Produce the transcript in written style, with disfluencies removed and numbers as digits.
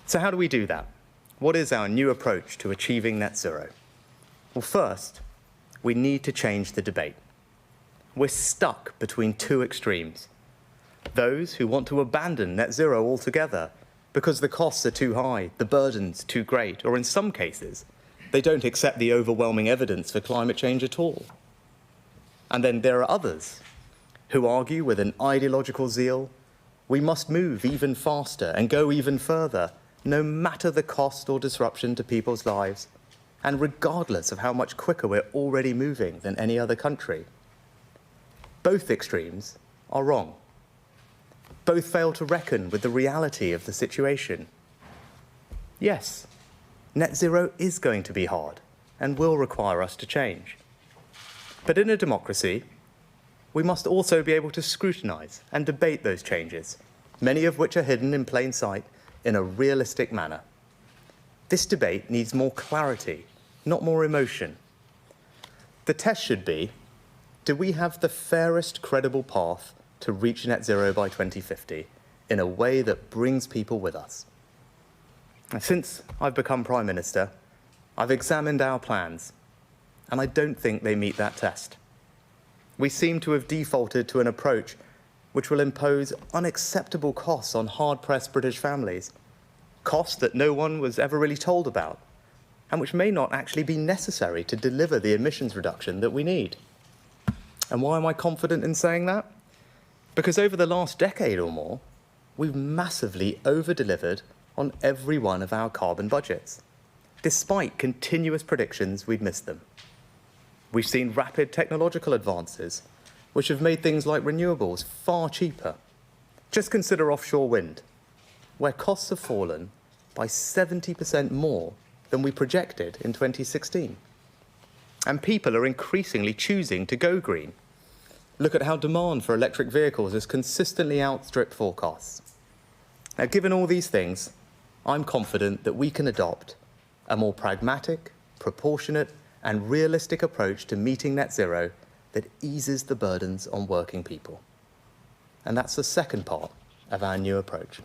So how do we do that? What is our new approach to achieving net zero? Well, first, we need to change the debate. We're stuck between two extremes. Those who want to abandon net zero altogether because the costs are too high, the burden's too great, or in some cases, they don't accept the overwhelming evidence for climate change at all. And then there are others who argue with an ideological zeal, we must move even faster and go even further, no matter the cost or disruption to people's lives, and regardless of how much quicker we're already moving than any other country. Both extremes are wrong. Both fail to reckon with the reality of the situation. Yes, net zero is going to be hard and will require us to change. But in a democracy, we must also be able to scrutinise and debate those changes, many of which are hidden in plain sight, in a realistic manner. This debate needs more clarity, not more emotion. The test should be, do we have the fairest credible path to reach net zero by 2050 in a way that brings people with us? Since I've become Prime Minister, I've examined our plans, and I don't think they meet that test. We seem to have defaulted to an approach which will impose unacceptable costs on hard-pressed British families, costs that no one was ever really told about, and which may not actually be necessary to deliver the emissions reduction that we need. And why am I confident in saying that? Because over the last decade or more, we've massively over-delivered on every one of our carbon budgets, despite continuous predictions we'd miss them. We've seen rapid technological advances, which have made things like renewables far cheaper. Just consider offshore wind, where costs have fallen by 70% more than we projected in 2016. And people are increasingly choosing to go green. Look at how demand for electric vehicles has consistently outstripped forecasts. Now, given all these things, I'm confident that we can adopt a more pragmatic, proportionate, and realistic approach to meeting net zero that eases the burdens on working people. And that's the second part of our new approach.